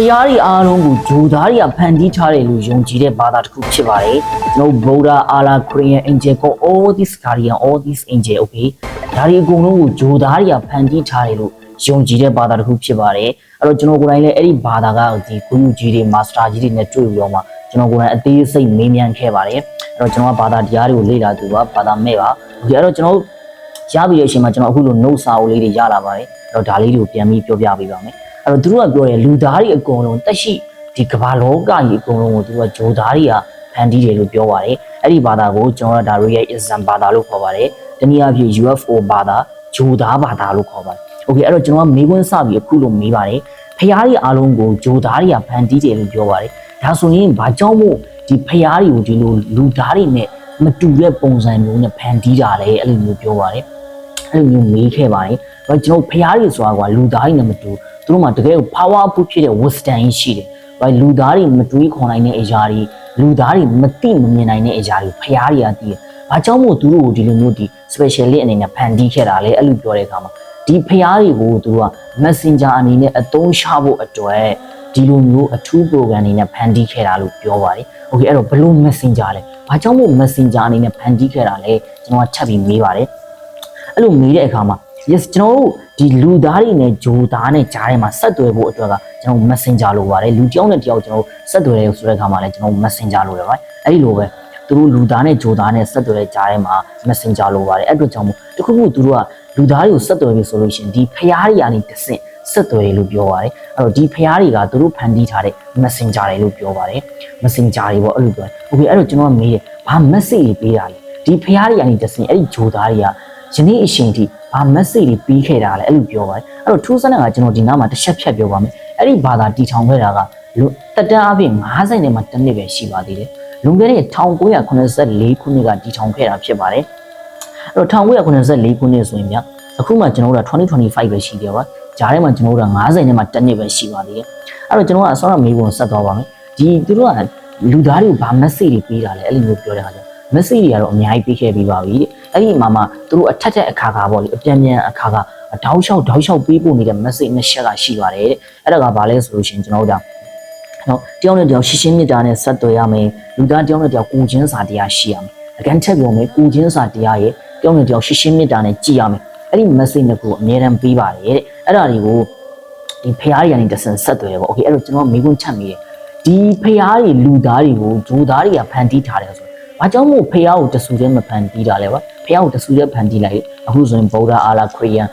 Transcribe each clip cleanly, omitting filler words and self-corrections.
ရားရီအားလုံးကိုဂျိုသားတွေကဖန်တီးထားတယ်လို့ယုံကြည်တဲ့ဘာသာတစ်ခုဖြစ်ပါတယ်ကျွန်တော်ဗုဒ္ဓအာလာခရီးယန်အင်ဂျယ်ကို all this guardian all this angel okay ဒါတွေအကုန်လုံးကိုဂျိုသားတွေကဖန်တီးထားတယ်လို့ယုံကြည်တဲ့ဘာသာတစ်ခုဖြစ်ပါတယ်အဲ့တော့ကျွန်တော်ကိုယ်တိုင်လည်းအဲ့ဒီဘာသာကဒီဂုရုကြီးတွေမာစတာကြီးတွေနဲ့တွေ့ပြီးတော့မှကျွန်တော်ကိုယ်တိုင်အသေးစိတ်မေးမြန်းခဲ့ပါတယ်အဲ့တော့ကျွန်တော်ကဘာသာတရားတွေကိုလေ့လာသူပါဘာသာမဲ့ပါဒီအဲ့တော့ကျွန်တော်ရပြီးတဲ့အချိန်မှာကျွန်တော်အခုလို note စာအုပ်လေးတွေရလာပါတယ်အဲ့တော့ဒါလေးတွေကိုပြန်ပြီးပြောပြပေးပါမယ်အဲ့တော့သူတို့ကပြောတယ်လူသားတွေအကုန်လုံးတက်ရှိဒီကမ္ဘာလောကကြီးအကုန်လုံးကိုသူတို့ကဂျိုသားတွေကဖန်တီးတယ်လို့ပြောပါတယ်အဲ့ဒီဘာသာကိုကျွန်တော်ကဒါရိုရဲ့ Islam ဘာသာလို့ခေါ်ပါတယ်တနည်းအားဖြင့် UFO ဘာသာဂျိုသားဘာသာလို့ခေါ်ပါတယ်โอเคအဲ့တော့ကျွန်တော်ကမေးခွန်းစပြီးအခုလိုမေးပါတယ်ဖျားတွေအားလုံးကိုဂျိုသားတွေကဖန်တီးတယ်လို့ပြောပါတယ်ဒါဆိုရင်ဘာကြောင့်မို့ဒီဖျားတွေကိုဒီလိုလူသားတွေနဲ့မတူတဲ့ပုံစံမျိုးနဲ့ဖန်တီးတာလဲအဲ့လိုမျိုးပြောပါတယ်အဲ့လိုမျိုးမေးခဲ့ပါတယ်အဲ့တော့ကျွန်တော်ဖျားတွေဆိုတာကလူသားတွေနဲ့မတူသူတို့မှာတကယ်ကို powerful ဖြစ်တဲ့ wisdom ရှိတယ်။ဘာလူသားတွေမတွေးခေါ်နိုင်တဲ့အရာတွေလူသားတွေမသိမမြင်နိုင်တဲ့အရာတွေဖျားတွေကသိတယ်။ဘာကြောင့်မို့သူတို့ကိုဒီလိုမျိုးဒီ special အနေနဲ့ဖန်တီးခဲ့တာလဲအဲ့လိုပြောတဲ့အခါမှာဒီဖျားတွေကိုသူတို့က messenger အနေနဲ့အသုံးချဖို့အတွက်ဒီလိုမျိုးအထူး program အနေနဲ့ဖန်တီးခဲ့တာလို့ပြောပါတယ်။ Okay အဲ့တော့ဘလို့ messenger လဲ။ဘာကြောင့်မို့ messenger အနေနဲ့ဖန်တီးခဲ့တာလဲကျွန်တော်ကချက်ပြီးမေးပါတယ်။အဲ့လိုမေးတဲ့အခါမှာyes ကျွန်တော်တို့ဒီလူသားတွေနဲ့ဂျိုသားနဲ့ကြားထဲမှာဆက်သွယ်ဖို့အတွက်ကကျွန်တော် messenger လိုပါတယ်လူတယောက်နဲ့တယောက်ကျွန်တော်ဆက်သွယ်ရဲဆိုတဲ့အခါမှာလည်းကျွန်တော် messenger လိုရပါတယ်အဲ့ဒီလိုပဲသူတို့လူသားနဲ့ဂျိုသားနဲ့ဆက်သွယ်တဲ့ကြားထဲမှာ messenger လိုပါတယ်အဲ့အတွက်ကြောင့်မို့တခုခုသူတို့ကလူသားတွေကိုဆက်သွယ်ပြီဆိုလို့ရှိရင်ဒီဖျားတွေကနေတဆင့်ဆက်သွယ်ရလို့ပြောပါတယ်အဲ့တော့ဒီဖျားတွေကသူတို့ဖန်တီးထားတဲ့ messenger တွေလို့ပြောပါတယ် messenger တွေပေါ့အဲ့လိုပြောတယ်โอเคအဲ့တော့ကျွန်တော်ကမေးတယ်ဘာ message တွေပေးတာလဲဒီဖျားတွေကနေတဆင့်အဲ့ဒီဂျိုသားတွေကယနေ့အချိန်ထိဘာ message တွေပြီးခဲ့တာလဲအဲ့လိုပြောပါတယ်အဲ့တော့ထူးဆန်းတဲ့ကကျွန်တော်ဒီနားမှာတစ်ချက်ဖြတ်ပြောပါမယ်အဲ့ဒီဘာသာတီထောင်ခဲ့တာကတက်တန်းအပြင်50နဲ့မှတစ်နှစ်ပဲရှိပါသေးတယ်လွန်ခဲ့တဲ့1984ခုနှစ်ကတီထောင်ခဲ့တာဖြစ်ပါတယ်အဲ့တော့1984ခုနှစ်ဆိုရင်ဗျအခုမှကျွန်တော်တို့က2025ပဲရှိတယ်ပါဂျားထဲမှာကျွန်တော်တို့က50နဲ့မှတစ်နှစ်ပဲရှိပါသေးတယ်အဲ့တော့ကျွန်တော်ကအစောကမေးဖို့ဆက်သွားပါမယ်ဒီသူတို့ကလူသားတွေကိုဘာ message တွေပေးတာလဲအဲ့လိုမျိုးပြောတဲ့အခါကျ message တွေကတော့အများကြီးပေးခဲ့ပြီးပါပြီအဲ့ဒီမှာသူတို့အထက်အခါကပေါ့လေအပြန်အခါကတောက်လျှောက်ပေးဖို့နေတဲ့ message နှစ်ချက်ကရှိပါတယ်တဲ့အဲ့ဒါကဘာလဲဆိုလို့ရှိရင်ကျွန်တော်တို့ကနော်တယောက်နဲ့တယောက်ရှင်းရှင်းမြတ်တာနဲ့ဆက်သွယ်ရမယ်လူသားတယောက်နဲ့တယောက်ကိုချင်းစာတရားရှိရမယ်အကန်ချက်ပြောမယ်ကိုချင်းစာတရားရဲ့တယောက်နဲ့တယောက်ရှင်းရှင်းမြတ်တာနဲ့ကြည်ရမယ်အဲ့ဒီ message နှစ်ခုအများတန်းပေးပါတယ်တဲ့အဲ့ဒါတွေကိုဒီဖျားတွေကနေတဆန်ဆက်သွယ်ရပေါ့ okay အဲ့တော့ကျွန်တော်မေးခွန်းချက်မိတယ်ဒီဖျားတွေလူသားတွေကိုဂျိုသားတွေကဖန်တီးထားတယ်ဆိုဘာကြောင့်မို့ဖျားကိုတဆူတဲ့မဖန်တီးတာလဲဗျဖျားကိုတဆူတဲ့ဖန်တီးလိုက်အခုဆိုရင်ဗုဒ္ဓအာလာခရီးယန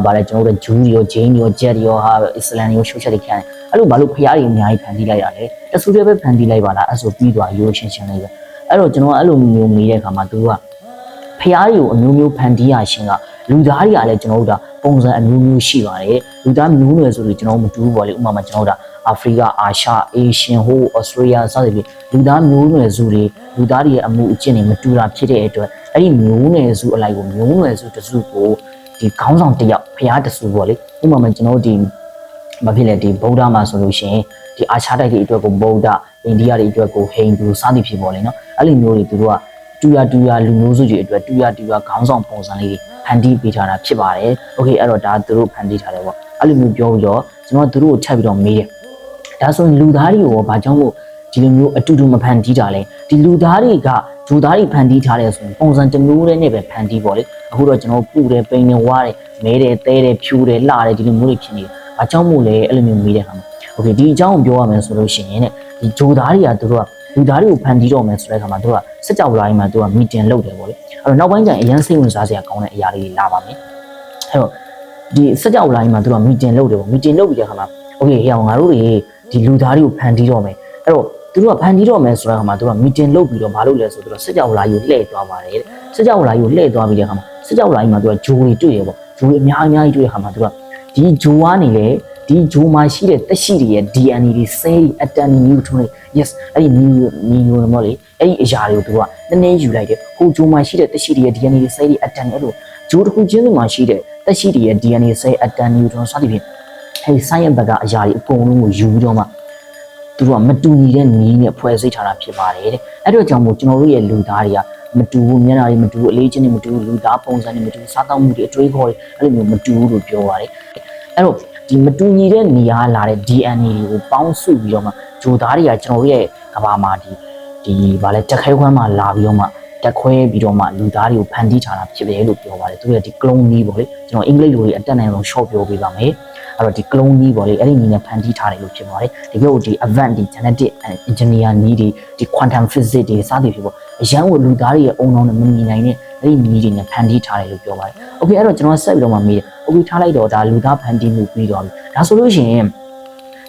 ်ဗါလဲကျွန်တော်တို့ဂျူးရောဂျိန်းရောဂျက်ရောဟာအစ္စလမ်ရောရှုပ်ချက်တွေခံတယ်အဲ့လိုဘာလို့ဖျားတွေအများကြီးဖန်တီးလိုက်တာလဲတဆူတဲ့ပဲဖန်တီးလိုက်ပါလားအဲ့ဆိုပြီးသွားရိုးရှင်းလေးပဲအဲ့တော့ကျွန်တော်အဲ့လိုမျိုးမေးတဲ့အခါမှာသူကဖျားတွေကိုအမျိုးမျိုးဖန်တီးရရှင်ကလူသားတွေကလည်းကျွန်တော်တို့ကပုံစံအမျိုးမျိုးရှိပါတယ်လူသားမျိုးနွယ်ဆိုလို့ကျွန်တော်မတူဘူးပေါ့လေဥပမာကျွန်တော်တို့အာဖရိကအာရှအေရှန်ဟိုဩစတြေးလျစသဖြင့်လူသားမျိုးနွယ်စုတွေလူသားတွေရဲ့အမှုအကျင့်တွေမတူတာဖြစ်တဲ့အတွက်အဲ့ဒီမျိုးနွယ်စုအလိုက်ကိုမျိုးနွယ်စုတစုကိုဒီခေါင်းဆောင်တစ်ယောက်ဖျားတစုပေါ့လေဥပမာကျွန်တော်တို့ဒီမဖြစ်လေဒီဗုဒ္ဓမှာဆိုလို့ရှိရင်ဒီအာရှတိုက်တွေအတွက်ကိုဗုဒ္ဓအိန္ဒိယတွေအတွက်ကိုဟိန္ဒူစသဖြင့်ပေါ့လေနော်အဲ့လိုမျိုးတွေသူတို့ကတူရလူမျိုးစုတွေအတွက်တူရခေါင်းဆောင်ပုံစံလေးဖန်တီးပေးထားတာဖြစ်ပါတယ်โอเคအဲ့တော့ဒါသူတို့ဖန်တီးထားတယ်ပေါ့အဲ့လိုမျိုးပြောပြီးတော့ကျွန်တော်တို့ကိုချက်ပြီးတော့မေးတယ်ဒါဆိုရင်လူသားတွေကိုဘာကြောင့်မို့ဒီလိုမျိုးအတူတူမဖန်တီးတာလဲဒီလူသားတွေကဂျိုသားတွေဖန်တီးထားတယ်ဆိုရင်ပုံစံတစ်မျိုးနဲ့ပဲဖန်တီးပေါ့လေအခုတော့ကျွန်တော်ပူတယ်ပိန်တယ်ဝါတယ်မဲတယ်သဲတယ်ဖြူတယ်လှတယ်ဒီလိုမျိုးတွေဖြစ်နေတယ်ဘာကြောင့်မို့လဲအဲ့လိုမျိုးမေးတဲ့အခါမှာโอเคဒီအကြောင်းကိုပြောရမယ်ဆိုလို့ရှိရင်တဲ့ဒီဂျိုသားတွေကသူတို့ကလူသားတွေကိုဖန်တီးတော့မယ်ဆိုတဲ့အခါမှာသူကစက်ကြောက်လာရင်မှသူကမီတင်လုပ်တယ်ပေါ့လေအဲ့တော့နောက်ပိုင်းကျရင်အရန်စိတ်ဝင်စားစရာကောင်းတဲ့အရာလေးတွေလာပါမယ်အဲ့တော့ဒီစက်ကြောက်လာရင်မှသူကမီတင်လုပ်တယ်ပေါ့မီတင်လုပ်ပြီးတဲ့အခါမှာโอเคဟောငါတို့တွေဒီလူသားတွေကိုဖန်တီးတော့မယ်အဲ့တော့သူတို့ကဖန်တီးတော့မယ်ဆိုတဲ့အခါမှာသူကမီတင်လုပ်ပြီးတော့မလုပ်လဲဆိုတော့စက်ကြောက်လာယူလှည့်သွားပါတယ်တဲ့စက်ကြောက်လာယူလှည့်သွားပြီးတဲ့အခါမှာစက်ကြောက်လာရင်မှသူကဂျိုတွေတွေ့ရပေါ့ဂျိုတွေအများကြီးတွေ့တဲ့အခါမှာသူကဒီဂျိုကနေလေဒီဂျိုမှာရှိတဲ့တက်ရှိတွေရဲ့ DNA တွေ cell တွေ atom တွေ neutron တွေ yes အဲ့ဒီ neutron ပေါ့လေအဲ့ဒီအရာတွေကိုသူကနည်းနည်းယူလိုက်တယ်ဟိုဂျိုမှာရှိတဲ့တက်ရှိတွေရဲ့ DNA တွေ cell တွေ atom တွေအဲ့လိုဂျိုတစ်ခုချင်းစီမှာရှိတဲ့တက်ရှိတွေရဲ့ DNA cell atom neutron စသဖြင့်အဲ့ဒီ science ဘက်ကအရာတွေအကုန်လုံးကိုယူပြီးတော့မှသူတို့ကမတူညီတဲ့နည်းနဲ့ဖွဲ့စည်းထားတာဖြစ်ပါတယ်တဲ့အဲ့တော့ကြောင့်မို့ကျွန်တော်တို့ရဲ့လူသားတွေကမတူဘူးမျက်နှာတွေမတူဘူးအလေးချင်းတွေမတူဘူးလူသားပုံစံတွေမတူဘူးစားတောက်မှုတွေအတွေးခေါ်တွေအဲ့လိုမျိုးမတူဘူးလို့ပြောပါတယ်အဲ့တော့ဒီ ဒီမတူညီတဲ့နေရာလာတဲ့ DNA တွေကိုပေါင်းစုပြီးတော့မှဂျိုသားတွေကကျွန်တော်ရဲ့ကဘာမှာဒီဗာလဲတက်ခဲခွမ်းမှာလာပြီးတော့မှတက်ခွဲပြီးတော့မှလူသားတွေကိုဖန်တီးထားတာဖြစ်တယ်လို့ပြောပါတယ်သူရဲ့ဒီ clone နီးပေါ့လေကျွန်တော်အင်္ဂလိပ်လိုတွေအတက်နိုင်အောင် short ပြောပေးပါမယ်အဲ့တော့ဒီ clone နီးပေါ့လေအဲ့ဒီနီးနဲ့ဖန်တီးထားတယ်လို့ဖြစ်ပါတယ်တကယ်လို့ဒီ advanced ဒီ genetic engineer နီးတွေဒီ quantum physics တွေစသည်ဖြစ်ပေါ့အရန်ကိုလူသားတွေရဲ့အုံနောက်နဲ့မမြင်နိုင်တဲ့အဲ့ဒီနီးတွေနဲ့ဖန်တီးထားတယ်လို့ပြောပါတယ်โอเคအဲ့တော့ကျွန်တော်ဆက်ပြီးတော့မှမေးတယ်โอเคထားလိုက်တော့ဒါလူသားဖန်တီးမှုပြီးတော့ဒါဆိုလို့ရှိရင်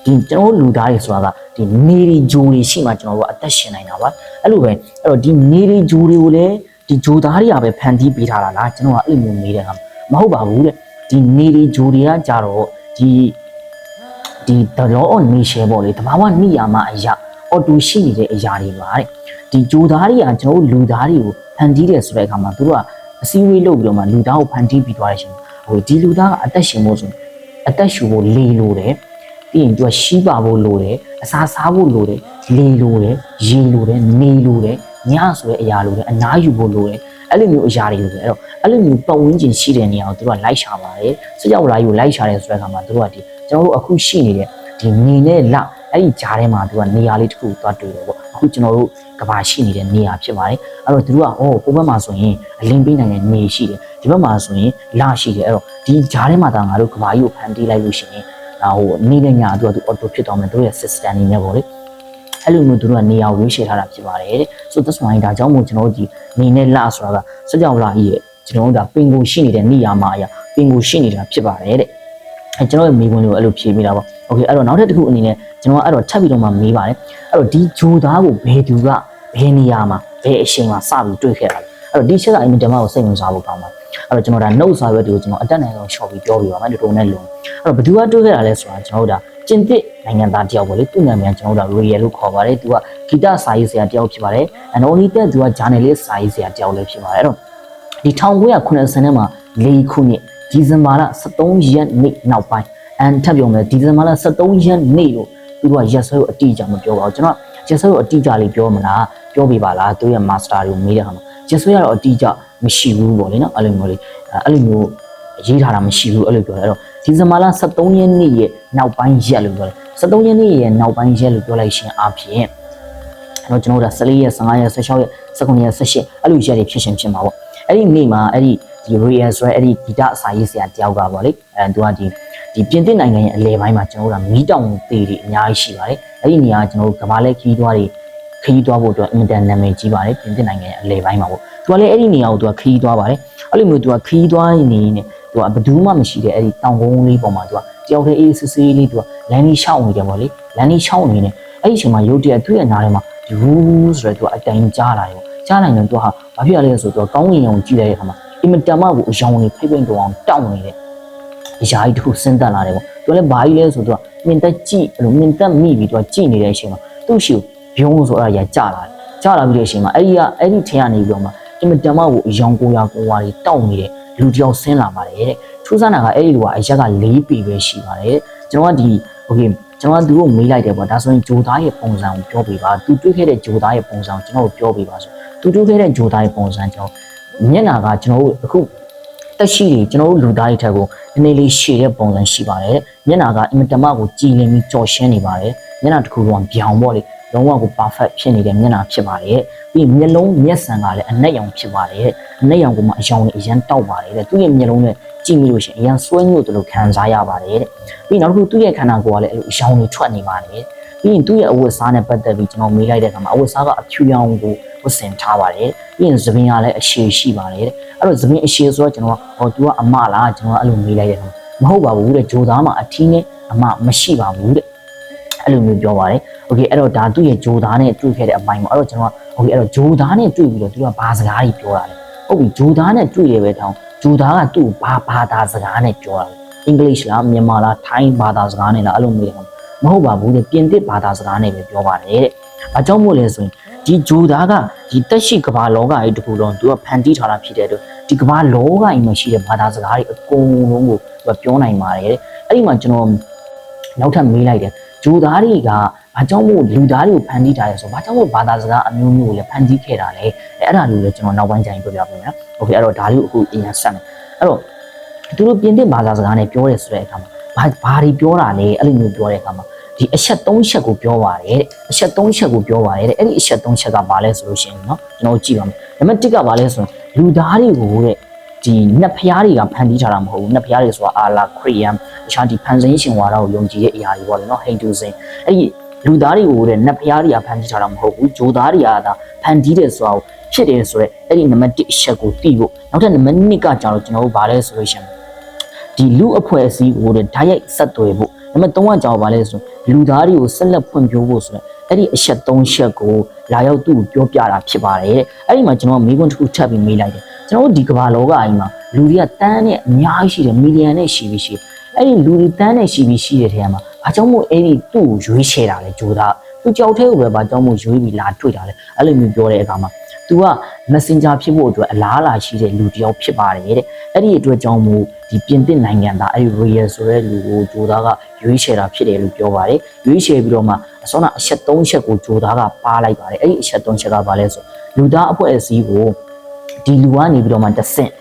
ဒီကျွန်တော်လူသားတွေဆိုတာကဒီနေရီဂျိုတွေရှိမှကျွန်တော်တို့အသက်ရှင်နိုင်တာပါအဲ့လိုပဲအဲ့တော့ဒီနေရီဂျိုတွေကိုလည်းဒီဂျိုသားတွေကပဲဖန်တီးပေးထားတာလားကျွန်တော်ကအဲ့လိုမျိုးမေးတဲ့အခါမဟုတ်ပါဘူးတဲ့ဒီနေရီဂျိုတွေကကြတော့ဒီ the law of nature ပေါ့လေတဘာဝနိယာမအရာအော်တိုရှိနေတဲ့အရာတွေပါတဲ့ဒီဂျိုသားတွေကကျွန်တော်တို့လူသားတွေကိုဖန်တီးတယ်ဆိုတဲ့အခါမှာသူတို့ကအစည်းအဝေးလုပ်ပြီးတော့မှလူသားကိုဖန်တီးပြီးသွားတဲ့ရှင်ဟိုဒီလူသားကအသက်ရှင်ဖို့ဆိုအသက်ရှူဖို့လေလိုတယ်ပြီးရင်သူကရှိပါဖို့လိုတယ်အစာစားဖို့လိုတယ်လေလိုတယ်ရေလိုတယ်နေလိုတယ်ညဆိုတဲ့အရာလိုတယ်အနားယူဖို့လိုတယ်အဲ့လိုမျိုးအရာတွေလိုတယ်အဲ့တော့အဲ့လိုမျိုးပတ်ဝန်းကျင်ရှိတဲ့နေရာကိုသူကလိုက်ရှာပါတယ်စကြောက်လာယူလိုက်ရှာတယ်ဆိုတဲ့အခါမှာသူကဒီကျွန်တော်တို့အခုရှိနေတဲ့ဒီနေနဲ့လအဲ့ဒီဂျားထဲမှာသူကနေရာလေးတစ်ခုသွားတွေ့တယ်ပေါ့အခုကျွန်တော်တို့ကဘာရှိနေတဲ့နေရာဖြစ်ပါတယ်အဲ့တော့သူကဟိုဘက်မှာဆိုရင်အလင်းပေးနိုင်တဲ့နေရှိတယ်ဒီဘက်မှာဆိုရင်လရှိတယ်အဲ့တော့ဒီဂျားထဲမှာဒါငါတို့ကဘာကြီးကိုဖန်တီးလိုက်လို့ရှိရင်ဟိုနေတဲ့ညသူကသူ auto ဖြစ်သွားမယ်သူရဲ့ system နေနဲ့ပေါ့လေအဲ့လိုမျိုးသူတို့ကနေရာကိုရွေးချယ်ထားတာဖြစ်ပါတယ်တဲ့ so that's why ဒါကြောင့်မို့ကျွန်တော်တို့ဒီနေနဲ့လဆိုတာကစကြောက်လာကြီးရဲ့ကျွန်တော်တို့ဒါပင်ကိုရှိနေတဲ့နေရာမှာအရာပင်ကိုရှိနေတာဖြစ်ပါတယ်တဲ့အဲကျွန်တော်ရဲ့မိခွန်းလေးကိုအဲ့လိုဖြေမိတာပေါ့โอเคအဲ့တော့နောက်တစ်ခုအနေနဲ့ကျွန်တော်ကအဲ့တော့ထပ်ပြီးတော့မှမေးပါတယ်အဲ့တော့ဒီဂျိုသားကိုဘယ်သူကဘယ်နေရာမှာဘယ်အချိန်မှာစပြီးတွေ့ခဲ့တာလဲအဲ့တော့ဒီချက်ကအင်မတန်မှကိုစိတ်ဝင်စားဖို့ကောင်းပါအဲ့တော့ကျွန်တော်ဒါ note စာရွက်တွေကိုကျွန်တော်အတက်နိုင်ဆုံး short ပြီးပြောပြပါမယ်တူနဲ့လုံးအဲ့တော့ဘယ်သူကတွေ့ခဲ့တာလဲဆိုတာကျွန်တော်တို့ဒါကျင်သစ်နိုင်ငံသားတယောက်ပေါ့လေသူ့နာမည်ကျွန်တော်တို့ဒါ Royal လို့ခေါ်ပါတယ်သူကဂီတစာရေးဆရာတယောက်ဖြစ်ပါတယ် and only that သူက journalist စာရေးဆရာတယောက်လည်းဖြစ်ပါတယ်အဲ့တော့ဒီ1990ထဲမှာ4ခုနှစ်ဒီဇင်ဘာလ13ရက်နေ့နောက်ပိုင်းထပ်ပြောမယ်ဒီဇင်ဘာလ13ရက်နေ့လို့သူတို့ကရက်စွဲကိုအတိအကျမပြောပါဘူးကျွန်တော်ရက်စွဲကိုအတိအကျလေးပြောမလားပြောပြပါလားသူရဲ့ master တွေကိုမေးတဲ့အခါမှာရက်စွဲကတော့အတိအကျမရှိဘူးပေါ့လေနော်အဲ့လိုမျိုးလေးအဲ့လိုမျိုးရေးထားတာမရှိဘူးအဲ့လိုပြောတယ်အဲ့တော့ဒီဇင်ဘာလ13ရက်နေ့ရဲ့နောက်ပိုင်းရက်လို့ပြောတယ်13ရက်နေ့ရဲ့နောက်ပိုင်းရက်လို့ပြောလိုက်ရှင်အဖြစ်ကျွန်တော်တို့14ရက်15ရက်16ရက်19ရက်18အဲ့လိုရက်တွေဖြစ်ရှင်ဖြစ်မှာပေါ့အဲ့ဒီနေ့မှာအဲ့ဒီ Royal ဆိုတဲ့အဲ့ဒီဂီတအစာရေးဆရာတယောက်ကပေါ့လေသူကဒီပြင်သစ်နိုင်ငံရဲ့အလဲပိုင်းမှာကျွန်တော်တို့ကမီးတောင်သေးတွေအများကြီးရှိပါတယ်အဲ့ဒီနေရာကကျွန်တော်တို့ကဘာလဲခီးသွားဖို့အတွက်အင်မတန်နာမည်ကြီးပါတယ်ပြင်သစ်နိုင်ငံရဲ့အလဲပိုင်းမှာပေါ့သူကလည်းအဲ့ဒီနေရာကိုသူကခီးသွားပါတယ်အဲ့လိုမျိုးသူကခီးသွားနေနေသူကဘယ်သူမှမရှိတဲ့အဲ့ဒီတောင်ကုန်းလေးပေါ်မှာသူကတယောက်တည်းအေးဆေးလေးသူကလမ်းလေးရှောက်နေတယ်ပေါ့လေလမ်းလေးရှောက်နေနေအဲ့ဒီအချိန်မှာရုတ်တရက်သူ့ရဲ့နားထဲမှာဒီဝူးဆိုတော့သူကအတိုင်းကြားလာတယ်ပေါ့ကြားနိုင်တယ်သူကဘာဖြစ်ရလဲဆိုတော့ကောင်းကင်ရောင်ကြည့်လိုက်တဲ့အခါမှာအင်မတန်မှကိုအယောင်လေးဖိဖိတောင်တောက်နေတယ်အရာကြီးတစ်ခုစဉ်းတက်လာတယ်ပေါ့သူလည်းဘာကြီးလဲဆိုတော့မြင်တက်ကြည့်အဲ့လိုမြင်တက်မိပြီးသူကကြည့်နေတဲ့အချိန်မှာသူ့ရှိဘုံဆိုအဲ့ဒါကြာလာပြီးတဲ့အချိန်မှာအဲ့ဒီထဲကနေပြီးတော့မှအင်မတန်မှကိုအယောင်ကိုရာတွေတောက်နေတဲ့လူတယောက်ဆင်းလာပါတယ်တဲ့ထူးဆန်းတာကအဲ့ဒီလူကအရက်က4ပေပဲရှိပါတယ်ကျွန်တော်ကဒီโอเคကျွန်တော်ကသူ့ကိုမေးလိုက်တယ်ပေါ့ဒါဆိုရင်ဂျိုသားရဲ့ပုံစံကိုပြောပြပါသူတွေ့ခဲ့တဲ့ဂျိုသားရဲ့ပုံစံကိုကျွန်တော်ပြောပြပါဆိုသူတွေ့ခဲ့တဲ့ဂျိုသားရဲ့ပုံစံကျွန်တော်မျက်နှာကကျွန်တော်တို့အခုတက်ရှိတွေကျွန်တော်တို့လူသားတွေထက်ကိုနည်းနည်းလေးရှည်တဲ့ပုံစံရှိပါတယ်မျက်နှာကအင်မတန်မှကိုကြည်လင်ပြီးကြော်ရှင်းနေပါတယ်မျက်နှာတစ်ခုလုံးပြောင်ပေါ့လေလုံးဝကို perfect ဖြစ်နေတဲ့မျက်နှာဖြစ်ပါတယ်ပြီးမျက်လုံးမျက်စံကလည်းအနက်ရောင်ဖြစ်ပါတယ်အနက်ရောင်ကမှအယောင်နဲ့အရန်တောက်ပါတယ်တဲ့သူ့ရဲ့မျက်လုံးနဲ့ကြည့်မိလို့ရှိရင်အရန်စွဲညှို့တယ်လို့ခံစားရပါတယ်တဲ့ပြီးနောက်တစ်ခုသူ့ရဲ့ခန္ဓာကိုယ်ကလည်းအဲ့လိုအယောင်တွေထွက်နေပါတယ်ပြီးရင်သူ့ရဲ့အဝတ်စားနဲ့ပတ်သက်ပြီးကျွန်တော်မေးလိုက်တဲ့အခါမှာအဝတ်စားကအဖြူရောင်ကိုဝတ်ဆင်ထားပါတယ်ပြီးရင်သပင်ကလည်းအရှည်ရှိပါတယ်တဲ့အဲ့တော့သပင်အရှည်ဆိုတော့ကျွန်တော်ဟောသူကအမလားကျွန်တော်အဲ့လိုမေးလိုက်တဲ့အခါမဟုတ်ပါဘူးတဲ့ဂျိုသားမှာအထီးနဲ့အမမရှိပါဘူးတဲ့အဲ့လိုမျိုးပြောပါတယ်โอเคအဲ့တော့ဒါသူ့ရဲ့ဂျိုသားနဲ့တွေ့ခဲ့တဲ့အပိုင်းပေါ့အဲ့တော့ကျွန်တော်โอเคအဲ့တော့ဂျိုသားနဲ့တွေ့ပြီးတော့သူကဘာစကားကြီးပြောတာလဲဟုတ်ပြီဂျိုသားနဲ့တွေ့ရပဲတောင်းဂျိုသားကသူ့ဘာဘာသာစကားနဲ့ပြောတာလဲအင်္ဂလိပ်လားမြန်မာလားထိုင်းဘာသာစကားနဲ့လားအဲ့လိုမျိုးမဟုတ်ပါဘူးတဲ့ပြင်သစ်ဘာသာစကားနဲ့ပဲပြောပါတယ်တဲ့။အကြောင်းမို့လဲဆိုရင်ဒီဂျိုသားကဒီတက်ရှိကဘာလောကကြီးတခုလုံးသူကဖန်တီးထားတာဖြစ်တဲ့အတွက်ဒီကဘာလောကကြီးမှာရှိတဲ့ဘာသာစကားတွေအကုန်လုံးကိုသူကပြောနိုင်ပါတယ်တဲ့။အဲ့ဒီမှာကျွန်တော်နောက်ထပ်မေးလိုက်တယ်ဂျိုသားတွေကဘာကြောင့်မို့လူသားတွေကိုဖန်တီးထားလဲဆိုဘာကြောင့်မို့ဘာသာစကားအမျိုးမျိုးကိုလည်းဖန်တီးခဲ့တာလဲအဲ့ဒါလေးလည်းကျွန်တော်နောက်ပိုင်းကျရင်ပြောပြပေးမယ်နော်။ Okay အဲ့တော့ဒါလေးကိုအခုအရင်ဆက်မယ်။အဲ့တော့သူတို့ပြင်သစ်ဘာသာစကားနဲ့ပြောရဲဆိုတဲ့အခါမှာ ဘာတွေပြောတာလဲအဲ့လိုမျိုးပြောတဲ့အခါမှာဒီအချက်3ချက်ကိုပြောပါတယ်တဲ့အချက်3ချက်ကိုပြောပါတယ်တဲ့အဲ့ဒီအချက်3ချက်ကဘာလဲဆိုလို့ရှိရင်เนาะကျွန်တော်ကြည့်ပါမယ်နံပါတ်1ကဘာလဲဆိုရင်လူသားတွေကိုတဲ့ဒီနတ်ဖျားတွေကဖန်တီးထားတာမဟုတ်ဘူးနတ်ဖျားတွေဆိုတာအာလာခရီးယန်တခြားဒီဖန်ဆင်းရှင်ဝါဒကိုယုံကြည်တဲ့အရာတွေပေါ့လေเนาะဟိန္ဒူစင်အဲ့ဒီလူသားတွေကိုတဲ့နတ်ဖျားတွေကဖန်တီးထားတာမဟုတ်ဘူးဂျိုသားတွေကဒါဖန်တီးတယ်ဆိုတာကိုဖြစ်တယ်ဆိုတော့အဲ့ဒီနံပါတ်1အချက်ကိုသိဖို့နောက်ထပ်နံပါတ်2ကကြာတော့ကျွန်တော်တို့ဗာလဲဆိုလို့ရှိရင်ဒီလူအဖွဲ့အစည်းကိုတဲ့ဓာတ်ရိုက်ဆက်သွယ်ဖို့နံပါတ်3ကကြာဗာလဲဆိုလူသားတွေကိုဆက်လက်ဖွံ့ဖြိုးဖို့ဆိုတော့အဲ့ဒီအချက်3ချက်ကိုလာရောက်သူ့ကိုပြောပြတာဖြစ်ပါတယ်တဲ့အဲ့ဒီမှာကျွန်တော်မိကွန်းတစ်ခုထပ်ပြီးမေးလိုက်တယ်ကျွန်တော်တို့ဒီကမ္ဘာလောကကြီးမှာလူတွေကတန်းနဲ့အများကြီးရှိတယ်မီလီယံနဲ့ရှိပြီးရှိအဲ့ဒီလူတွေတန်းနဲ့ရှိပြီးရှိတဲ့ထဲမှာဘာကြောင့်မို့အဲ့ဒီသူ့ကိုရွေးချယ်တာလဲဂျိုသားသူကြောက်သေးကိုပဲဘာကြောင့်မို့ရွေးပြီးလာတွေ့တာလဲအဲ့လိုမျိုးပြောတဲ့အခါမှာသူက messenger ဖြစ်ဖို့အတွက်အလားအလာရှိတဲ့လူတစ်ယောက်ဖြစ်ပါတယ်တဲ့အဲ့ဒီအတွက်ကြောင့်မို့ဒီပြင်သစ်နိုင်ငံသားအဲ့ဒီ real ဆိုတဲ့လူကိုဂျိုသားကရွေးချယ်တာဖြစ်တယ်လို့ပြောပါတယ်ရွေးချယ်ပြီးတော့မှအစောကအချက်3ချက်ကိုဂျိုသားကပါလိုက်ပါတယ်အဲ့ဒီအချက်3ချက်ကဘာလဲဆိုလူသားအဖွဲ့အစည်းကိုဒီလူကနေပြီးတော့မှတစ်ဆင့်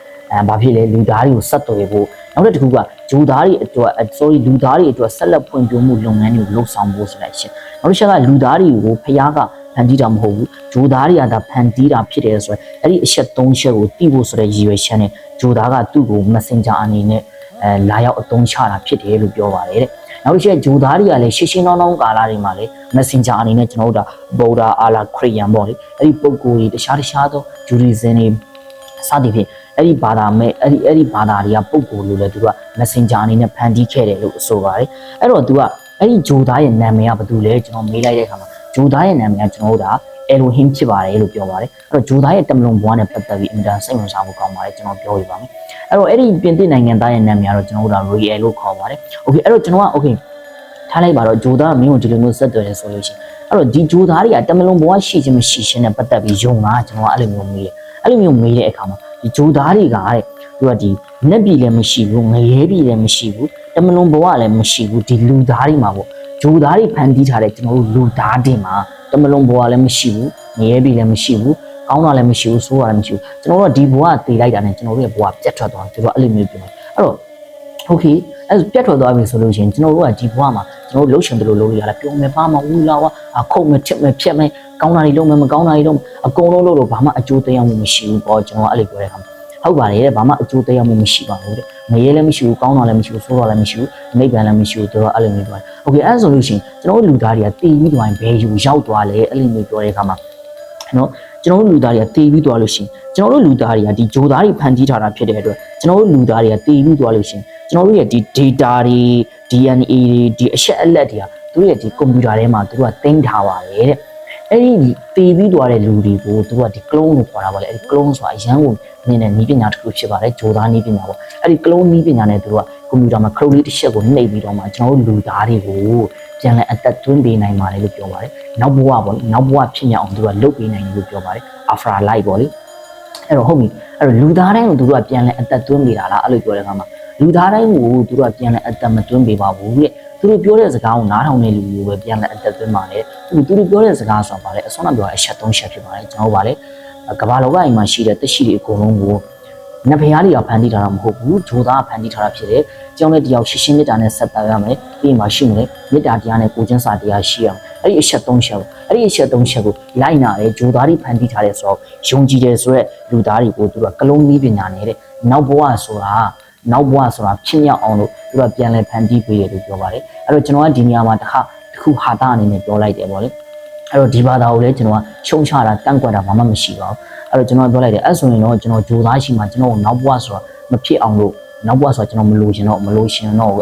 ဘာဖြစ်လဲလူသားတွေကိုဆက်သွယ်ဖို့နောက်တစ်ခုကဂျိုသားတွေအတွက် sorry လူသားတွေအတွက်ဆက်လက်ဖွံ့ဖြိုးမှုလုပ်ငန်းတွေကိုလှုပ်ဆောင်ဖို့ဆိုတဲ့အချက်နောက်တစ်ချက်ကလူသားတွေကိုဖျားကဖန်တီးတာမဟုတ်ဘူးဂျိုသားတွေကဒါဖန်တီးတာဖြစ်တယ်ဆိုတော့အဲ့ဒီအချက်3ချက်ကိုသိဖို့ဆိုတဲ့ရည်ရွယ်ချက်နဲ့ဂျိုသားကသူ့ကို messenger အနေနဲ့လာရောက်အသုံးချတာဖြစ်တယ်လို့ပြောပါတယ်တဲ့နောက်တစ်ချက်ဂျိုသားတွေကလည်းရှင်းရှင်းနှောင်းကာလတွေမှာလည်း messenger အနေနဲ့ကျွန်တော်တို့ဗုဒ္ဓအာလာခရီးယန်ပေါ့လေအဲ့ဒီပုံကိုယ်တွေတခြားသောဂျူရီဇန်တွေစသည်ဖြင့်အဲ့ဒီဘာသာမဲ့အဲ့ဒီဘာသာတွေကပုံကိုယ်လို့လည်းသူက messenger အနေနဲ့ဖန်တီးခဲ့တယ်လို့ဆိုပါတယ်အဲ့တော့သူကအဲ့ဒီဂျိုသားရဲ့နာမည်ကဘာတူလဲကျွန်တော်မေးလိုက်တဲ့အခါမှာဂျိုသားရဲ့နာမည်ကကျွန်တော်တို့ကအယ်လိုဟင်းဖြစ်ပါတယ်လို့ပြောပါတယ်အဲ့တော့ဂျိုသားရဲ့တမလွန်ဘွားနဲ့ပတ်သက်ပြီးအင်တာစိတ်ဝင်စားဖို့ကောင်းပါတယ်ကျွန်တော်ပြောပြပါမယ်အဲ့တော့အဲ့ဒီပြင်သစ်နိုင်ငံသားရဲ့နာမည်ကတော့ကျွန်တော်တို့က Royal လို့ခေါ်ပါတယ်โอเคအဲ့တော့ကျွန်တော်ကโอเคထားလိုက်ပါတော့ဂျိုသားမင်းကိုဒီလိုမျိုးဆက်သွယ်နေဆိုလို့ရှိရင်အဲ့တော့ဒီဂျိုသားတွေကတမလွန်ဘွားရှိခြင်းမရှိခြင်းနဲ့ပတ်သက်ပြီးယုံတာကျွန်တော်ကအဲ့လိုမျိုးမေးတယ်အဲ့လိုမျိုးမေးတဲ့အခါမှာဒီဂျိုသားတွေကတဲ့သူကဒီနက်ပြည်လည်းမရှိဘူးငရဲပြည်လည်းမရှိဘူးတမလွန်ဘဝလည်းမရှိဘူးဒီလူသားတွေမှာပေါ့ဂျိုသားတွေဖန်တီးထားတဲ့ကျွန်တော်တို့လူသားတွေမှာတမလွန်ဘဝလည်းမရှိဘူးငရဲပြည်လည်းမရှိဘူးကောင်းတာလည်းမရှိဘူးဆိုးတာလည်းမရှိဘူးကျွန်တော်တို့ကဒီဘဝတည်လိုက်တာနဲ့ကျွန်တော်တို့ရဲ့ဘဝပြတ်ထွက်သွားတယ်သူတို့အဲ့လိုမျိုးပြောတယ်အဲ့တော့โอเคအဲ့ပြတ်ထွက်သွားပြီဆိုလို့ရှိရင်ကျွန်တော်တို့ကဒီဘဝမှာကျွန်တော်တို့လှုပ်ရှင်တယ်လို့လုပ်ရတာပြောမယ်ပါမဝူလာဝအခုတ်မယ်ချစ်မယ်ဖြတ်မယ်ကောင်းတာတွေလုပ်မယ်မကောင်းတာတွေလုပ်အကုန်လုံးလုပ်လို့ဘာမှအကျိုးတရားမှုမရှိဘူးပေါ့ကျွန်တော်ကအဲ့လိုပြောတဲ့အခါဟုတ်ပါတယ်တဲ့ဘာမှအကျိုးတရားမှုမရှိပါဘူးတဲ့ငရဲလည်းမရှိဘူးကောင်းတာလည်းမရှိဘူးဆိုးတာလည်းမရှိဘူးနိဗ္ဗာန်လည်းမရှိဘူးသူတို့အဲ့လိုမျိုးပြောတယ်โอเคအဲ့ဆိုလို့ရှိရင်ကျွန်တော်တို့လူသားတွေကတည်ပြီးသွားရင်ဘယ်ယူရောက်သွားလဲအဲ့လိုမျိုးပြောတဲ့အခါမှာနော်ကျွန်တော်တို့လူသားတွေကတည်ပြီးသွားလို့ရှိရင်ကျွန်တော်တို့လူသားတွေကဒီဂျိုသားတွေဖန်တီးထားတာဖြစ်တဲ့အတွက်ကျွန်တော်တို့လူသားတွေကတည်ပြီးသွားလို့ရှိရင်ကျွန်တော်တို့ရဲ့ဒီ data တွေ DNA တွေဒီအချက်အလက်တွေကသူတို့ရဲ့ဒီကွန်ပျူတာထဲမှာသူတို့ကသိမ်းထားပါတယ်တဲ့အဲ့ဒီတည်ပြီးသွားတဲ့လူတွေကိုသူတို့ကဒီ clone လို့ခေါ်တာပါလေအဲ့ဒီ clone ဆိုတာအရန်ကိုနည်းနည်းနီးပညာတစ်ခုဖြစ်ပါတယ်ဂျိုသားနီးပညာပေါ့အဲ့ဒီ clone နီးပညာနဲ့သူတို့ကကွန်ပျူတာမှာ clone လေးတစ်ချက်ကိုနှိပ်ပြီးတော့မှကျွန်တော်တို့လူသားတွေကိုပြန်လဲအသက်သွင်းပေးနိုင်ပါတယ်လို့ပြောပါတယ်နောက်ဘဝပေါ့နောက်ဘဝဖြစ်မြောက်အောင်သူတို့ကလုပ်ပေးနိုင်တယ်လို့ပြောပါတယ် after life ပေါ့လေအဲ့တော့ဟုတ်ပြီအဲ့တော့လူသားတိုင်းကိုသူတို့ကပြန်လဲအသက်သွင်းပေးတာလားအဲ့လိုပြောတဲ့အခါမှာလူသားတိုင်းကိုသူတို့ကပြန်လဲအသက်မသွင်းပေးပါဘူးတဲ့သူတို့ပြောတဲ့စကားကိုနားထောင်တဲ့လူမျိုးပဲပြန်လဲအသက်သွင်းပါတယ်သူတို့ပြောတဲ့စကားဆိုတာပါလေအစောကပြောတဲ့အချက်၃ချက်ဖြစ်ပါတယ်ကျွန်တော်တို့ပါလေကမ္ဘာလောကကြီးမှာရှိတဲ့တက်ရှိတွေအကုန်လုံးကိုနတ်ဖျားတွေကဖန်တီးထားတာမဟုတ်ဘူးဂျိုသားကဖန်တီးထားတာဖြစ်တယ်ကျောင်းတဲ့တယောက်ရှင်းရှင်းမေတ္တာနဲ့ဆက်သွယ်ရမယ်ပြီးမှရှိမယ်မေတ္တာတရားနဲ့ကိုကျင့်စာတရားရှိအောင်အဲ့ဒီအချက်၃ချက်အဲ့ဒီအချက်၃ချက်ကိုလိုက်နာတယ်ဂျိုသားတွေဖန်တီးထားတယ်ဆိုတော့ယုံကြည်တယ်ဆိုတော့လူသားတွေကိုသူကကလုံးနည်းပညာနဲ့တဲ့နောက်ဘဝဆိုတာဖြစ်မြောက်အောင်လို့သူကပြန်လဲဖန်တီးပေးတယ်လို့ပြောပါတယ်အဲ့တော့ကျွန်တော်ကဒီနေရာမှာတစ်ခုဟာတာအနေနဲ့ပြောလိုက်တယ်ပေါ့လေအဲ့တော့ဒီဘာသာကိုလည်းကျွန်တော်ကရှုံချတာတန့်ကွက်တာဘာမှမရှိပါဘူးအဲ့တော့ကျွန်တော်ပြောလိုက်တယ်အဲ့ဆိုရင်တော့ကျွန်တော်ဂျိုသားရှိမှကျွန်တော်နောက်ဘဝဆိုတာမဖြစ်အောင်လို့နောက်ဘဝဆိုတာကျွန်တော်မလိုချင်တော့အဲ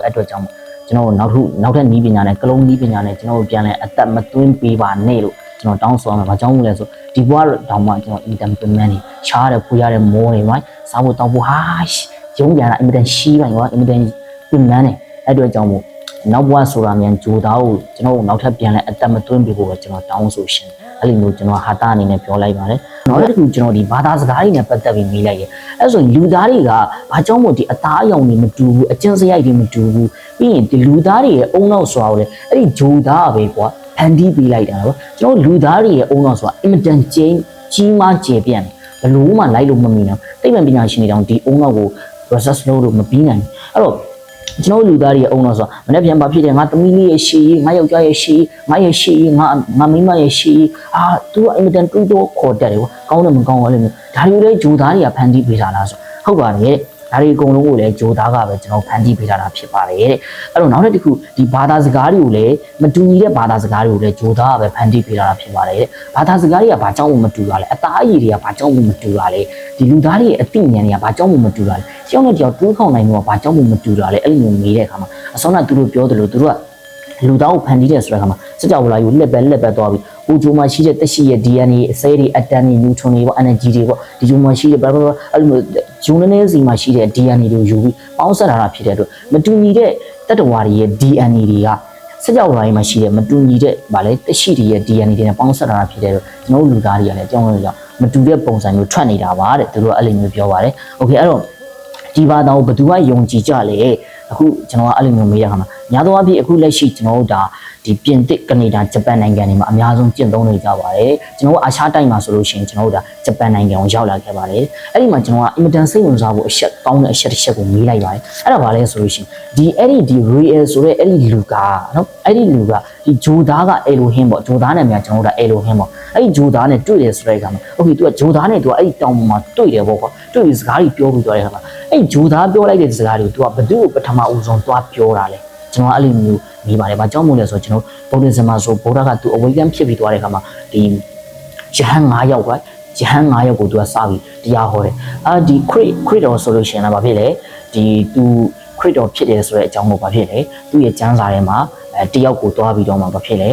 ့အတွက်ကြောင့်ကျွန်တော်နောက်ထပ်နီးပညာနဲ့ကလုံးနီးပညာနဲ့ကျွန်တော်ပြန်လဲအသက်မသွင်းပေးပါနဲ့လို့ကျွန်တော်တောင်းဆိုရမှာဘာကြောင့်လဲဆိုဒီဘဝတောင်မှကျွန်တော်အင်တမ်ပင်မန်ကြီးချားတယ်ဖွေရတဲ့မောတွေမှာစားဖို့တောက်ဖို့ဟာရုံးပြန်လာအင်မတန်ရှိပါရောအင်မတန်ပင်မန်နေအဲ့အတွက်ကြောင့်မို့နောက်ဘဝဆိုတာမြန်ဂျိုသားကိုကျွန်တော်နောက်ထပ်ပြန်လဲအသက်မသွင်းပေးဖို့ပဲကျွန်တော်တောင်းဆိုရှင်အဲ့လိုမျိုးကျွန်တော်ဟာတာအနေနဲ့ပြောလိုက်ပါတယ်နောက်တစ်ခုကျွန်တော်ဒီဘာသာစကားတွေနဲ့ပတ်သက်ပြီးမေးလိုက်ရဲ့အဲ့ဆိုလူသားတွေကဘာကြောင့်မို့ဒီအသားအရောင်တွေမတူဘူးအကျဉ်းစရိုက်တွေမတူဘူးပြီးရင်ဒီလူသားတွေရဲ့အုံနောက်ဆိုတာကိုလေအဲ့ဒီဂျိုသားပဲကွာဖန်တီးပေးလိုက်တာနော်ကျွန်တော်လူသားတွေရဲ့အုံနောက်ဆိုတာအင်မတန်ကြီးမားကျယ်ပြန့်ဘလို့မှလိုက်လို့မမီတော့သိပ္ပံပညာရှင်တွေတောင်ဒီအုံနောက်ကို process လုပ်လို့မပြီးနိုင်ဘူးအဲ့တော့ ကျွန်တော်လူသားတွေအုံတော့ဆိုမနေ့ပြန်ဘာဖြစ်တယ်ငါသမီးလေးရဲ့ရှီငါယောက်ျားရဲ့ရှီငါရဲ့ရှီငါမိန်းမရဲ့ရှီသူကအင်မတန်တွေးတော့ခေါ်တတ်တယ်ကွာကောင်းတယ်မကောင်းဘူးအဲ့လိုမျိုးဒါတွေလည်းဂျိုသားတွေကဖန်တီးပေးတာလားဆိုဟုတ်ပါတယ်ဒါတွေအကုန်လုံးကိုလည်းဂျိုသားကပဲကျွန်တော်ဖန်တီးပေးတာဖြစ်ပါတယ်တဲ့အဲ့တော့နောက်တစ်ခုဒီဘာသာစကားတွေကိုလည်းမတူညီတဲ့ဘာသာစကားတွေကိုလည်းဂျိုသားကပဲဖန်တီးပေးတာဖြစ်ပါတယ်တဲ့ဘာသာစကားတွေကဘာကြောင့်မတူတာလဲအသားအရည်တွေကဘာကြောင့်မတူတာလဲဒီလူသားတွေရဲ့အသိဉာဏ်တွေကဘာကြောင့်မတူတာလဲတယောက်နဲ့တယောက်တွေးခေါင်နိုင်မှုကဘာကြောင့်မတူတာလဲအဲ့လိုမျိုးမေးတဲ့အခါမှာအစောကသူတို့ပြောတယ်လို့သူတို့ကလူသားကိုဖန်တီးတယ်ဆိုတဲ့အခါမှာစကြဝဠာကိုလက်ပဲသွားပြီးဟိုဂျိုမှာရှိတဲ့တက်ရှိရဲ့ DNA အစေတွေအတန်တွေ neutron တွေပေါ့ energy တွေပေါ့ဒီဂျိုမှာရှိတဲ့ဘာအဲ့လိုမျိုးဂျုံနေစီမှာရှိတဲ့ DNA တွေကိုယူပြီးပေါင်းစပ်လာတာဖြစ်တဲ့အတွက်မတူညီတဲ့တတ္တဝါတွေရဲ့ DNA တွေကစကြဝဠာကြီးမှာရှိတဲ့မတူညီတဲ့ဗာလေတက်ရှိတွေရဲ့ DNA တွေနဲ့ပေါင်းစပ်လာတာဖြစ်တဲ့အတွက်ကျွန်တော်လူသားတွေကလည်းအကြောင်းလို့ကြောင့်မတူတဲ့ပုံစံမျိုးထွက်နေတာပါတဲ့သူတို့ကအဲ့လိုမျိုးပြောပါတယ်โอเคအဲ့တော့ဒီဘာသာကိုဘယ်သူကယုံကြည်ကြလဲအခုကျွန်တော်ကအဲ့လိုမျိုးမေးရခါမှာညာတော့အဖြစ်အခုလက်ရှိကျွန်တော်တို့ဒါဒီပြင်သစ်ကနေဒါဂျပန်နိုင်ငံတွေမှာအများဆုံးကျင့်သုံးနေကြပါတယ်ကျွန်တော်တို့အာရှတိုက်မှာဆိုလို့ရှိရင်ကျွန်တော်တို့ဒါဂျပန်နိုင်ငံကိုရောက်လာခဲ့ပါတယ်အဲ့ဒီမှာကျွန်တော်ကအင်မတန်စိတ်ဝင်စားဖို့အချက်ကောင်းတဲ့အချက်တစ်ချက်ကိုမေးလိုက်ပါတယ်အဲ့ဒါဘာလဲဆိုလို့ရှိရင်ဒီ real ဆိုတဲ့အဲ့ဒီလူကနော်အဲ့ဒီလူကဒီဂျိုသားကအေလိုဟင်းပေါ့ဂျိုသားနဲ့များကျွန်တော်တို့ဒါအေလိုဟင်းပေါ့အဲ့ဒီဂျိုသားနဲ့တွေ့တယ်ဆိုတဲ့အခါမှာโอเคသူကဂျိုသားနဲ့သူကအဲ့ဒီတောင်ပေါ်မှာတွေ့တယ်ပေါ့ကွာတွေ့ပြီးစကားကြီးပြောပြီးသွားတဲ့အခါမှာအဲ့ဒီဂျိုသားပြောလိုက်တဲ့စကားတွေကိုသူကဘယ်သူ့ကိုပထမဦးဆုံးသွားပြောတာလဲကျွန်တော်အဲ့လိုမျိုးမိပါတယ်။ဘာကြောင့်မို့လဲဆိုတော့ကျွန်တော်ဗုဒ္ဓဇင်မှာဆိုဗုဒ္ဓကသူအဝိကံဖြစ်ပြီးသွားတဲ့အခါမှာဒီယဟန်9ယောက်ကယဟန်9ယောက်ကိုသူကစပြီးတရားဟောတယ်။ဒီခရစ်တော်ဆိုလို့ရှိရင်လည်းဘာဖြစ်လဲဒီသူခရစ်တော်ဖြစ်တယ်ဆိုတဲ့အကြောင်းကိုဘာဖြစ်လဲသူ့ရဲ့ကျမ်းစာထဲမှာတယောက်ကိုတွားပြီးတော့မှဘာဖြစ်လဲ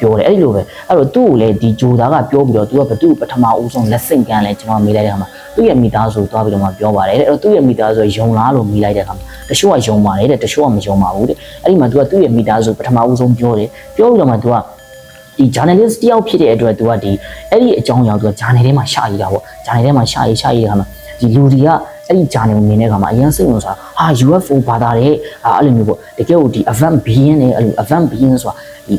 ပြောတယ်အဲ့လိုပဲအဲ့တော့သူ့ကိုလည်းဒီဂျိုသားကပြောပြီးတော့သူကဘသူ့ပထမဦးဆုံးလက်ဆင့်ကမ်းလဲကျွန်တော်မေးလိုက်တဲ့အခါမှာသူ့ရဲ့မိသားစုတွားပြီးတော့မှပြောပါတယ်အဲ့တော့သူ့ရဲ့မိသားစုယုံလားလို့မေးလိုက်တဲ့အခါမှာတချို့ကယုံပါတယ်တဲ့တချို့ကမယုံပါဘူးတဲ့အဲ့ဒီမှာသူကသူ့ရဲ့မိသားစုပထမဦးဆုံးပြောတယ်ပြောပြီးတော့မှသူကဒီ journalist တယောက်ဖြစ်တဲ့အတွက်သူကဒီအဲ့ဒီအကြောင်းအရာသူက journal ထဲမှာရှာရတာပေါ့ journal ထဲမှာရှာရတဲ့အခါမှာဒီလူတွေကအဲ့ဒီ journal ကိုမြင်တဲ့အခါမှာအရင်စိတ်ဝင်စားUFO ဘာသာတဲ့အဲ့လိုမျိုးပေါ့တကယ်ကိုဒီ event being နဲ့အဲ့လို event being ဆိုတာဒ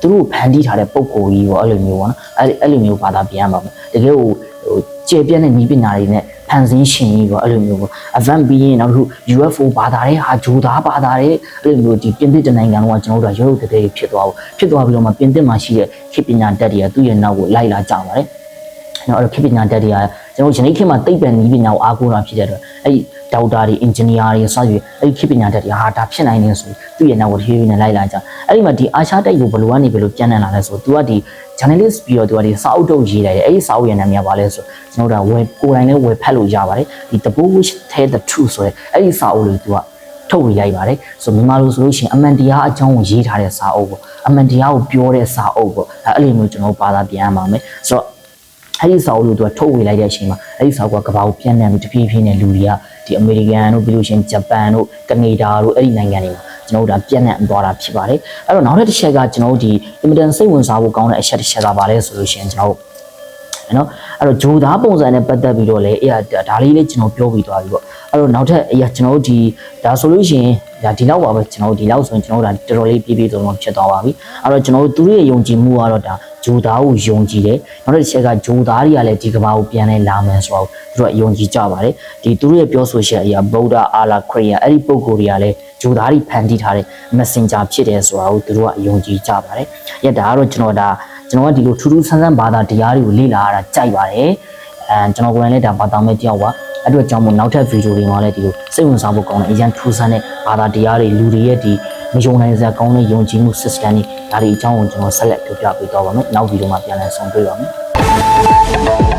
ီသူတို့ဖန်တီးထားတဲ့ပုံကိုကြီးပေါ့အဲ့လိုမျိုးပေါ့နော်အဲ့လိုမျိုးဘာသာပြန်ပါမယ်တကယ်ကိုကျေပြတ်တဲ့ဤပညာတွေနဲ့ဖန်ဆင်းရှင်ကြီးပေါ့အဲ့လိုမျိုးပေါ့ event being နောက်တစ်ခု UFO ဘာသာတဲ့ဂျိုသားဘာသာတဲ့အဲ့လိုမျိုးဒီပြင်သစ်နိုင်ငံကကျွန်တော်တို့ကရုပ်တည်းဖြစ်သွားပြီးတော့မှပြင်သစ်မှာရှိတဲ့ခေတ်ပညာတတ်တွေကသူ့ရဲ့နောက်ကိုလိုက်လာကြပါတယ်နော်အဲ့တော့ခေတ်ပညာတတ်တွေကကျွန်တော်ယနေ့ခေတ်မှာသိပ္ပံဤပညာကိုအားကိုးတာဖြစ်တဲ့အတွက်အဲ့ဒီဒေါက်တာတွေအင်ဂျင်နီယာတွေစသဖြင့်အဲ့ဒီခေတ်ပညာတတ်တွေဒါဖြစ်နိုင်နေဆိုသူ့ရဲ့နောက်ကိုဖြည်းဖြည်းနဲ့လိုက်လာကြအဲ့ဒီမှာဒီအာရှတိုက်ကိုဘယ်လိုကနေဘယ်လိုပြန်လာလဲဆိုသူကဒီ journalist ပြီးတော့သူကဒီစာအုပ်တုပ်ရေးလိုက်တယ်အဲ့ဒီစာအုပ်ရဲ့နာမည်ကဘာလဲဆိုကျွန်တော်တို့ကကိုယ်တိုင်လည်းဝယ်ဖတ်လို့ရပါတယ်ဒီ The Book Which Tells the Truth ဆိုတဲ့အဲ့ဒီစာအုပ်လေးသူကထုတ်ဝေလိုက်ပါတယ်ဆိုမြန်မာလိုဆိုလို့ရှိရင်အမှန်တရားအကြောင်းကိုရေးထားတဲ့စာအုပ်ပေါ့အမှန်တရားကိုပြောတဲ့စာအုပ်ပေါ့အဲ့လိုမျိုးကျွန်တော်ဘာသာပြန်ရမှာမယ်ဆိုတော့အဲ့ဒီစာအုပ်ကိုသူကထုတ်ဝေလိုက်တဲ့အချိန်မှာအဲ့ဒီစာအုပ်ကကမ္ဘာကိုပြန်နေပြီးတဖြည်းဖြည်းနဲ့လူတွေကဒီအမေရိကန်တို့ပြီးလို့ရှိရင်ဂျပန်တို့ကနေဒါတို့အဲ့ဒီနိုင်ငံတွေမှာကျွန်တော်တို့ဒါပြန်နေသွားတာဖြစ်ပါတယ်အဲ့တော့နောက်တစ်ချက်ကကျွန်တော်တို့ဒီအင်မတန်စိတ်ဝင်စားဖို့ကောင်းတဲ့အချက်တစ်ချက်ကဘာလဲဆိုလို့ရှိရင်ကျွန်တော်တို့နော်အဲ့တော့ဂျိုသားပုံစံနဲ့ပတ်သက်ပြီးတော့လေဒါလေးလေးကျွန်တော်ပြောပြီးသွားပြီပေါ့အဲ့တော့နောက်ထပ်ကျွန်တော်တို့ဒီဒါဆိုလို့ရှိရင်ဒီလောက်ပါပဲကျွန်တော်တို့ဒီလောက်ဆိုရင်ကျွန်တော်တို့ဒါတော်တော်လေးပြည့်ပြည့်စုံစုံဖြစ်သွားပါပြီအဲ့တော့ကျွန်တော်တို့သူတို့ရဲ့ယုံကြည်မှုကတော့ဒါဂျိုသားကိုယုံကြည်တယ်နောက်တစ်ချက်ကဂျိုသားတွေကလည်းဒီကမ္ဘာကိုပြန်လဲလာမယ်ဆိုတော့သူတို့ကယုံကြည်ကြပါတယ်ဒီသူတို့ရဲ့ပြောဆိုချက်အရာဗုဒ္ဓအာလာခရီးယာအဲ့ဒီပုဂ္ဂိုလ်တွေကလည်းဂျိုသားတွေဖန်တီးထားတဲ့ messenger ဖြစ်တယ်ဆိုတာကိုသူတို့ကယုံကြည်ကြပါတယ်ဒါကတော့ကျွန်တော်ကဒီလိုထူးထူးဆန်းဆန်းဘာသာတရားတွေကိုလေ့လာရတာကြိုက်ပါတယ်ကျွန်တော်ကိုယ်တိုင်လည်းဒါဘာသာမဲ့တယောက်ပါအဲ့အတွက်ကြောင့်မို့နောက်ထပ်ဗီဒီယိုတွေမှာလည်းဒီလိုစိတ်ဝင်စားဖို့ကောင်းတဲ့အရင်ထူးဆန်းတဲ့ဘာသာတရားတွေလူတွေရဲ့ဒီမယုံနိုင်စရာကောင်းတဲ့ယုံကြည်မှု system တွေဒါတွေအကြောင်းကိုကျွန်တော်ဆက်လက်ပြောပြပေးသွားပါမယ်နောက်ဗီဒီယိုမှာပြန်လည်ဆုံတွေ့ပါမယ်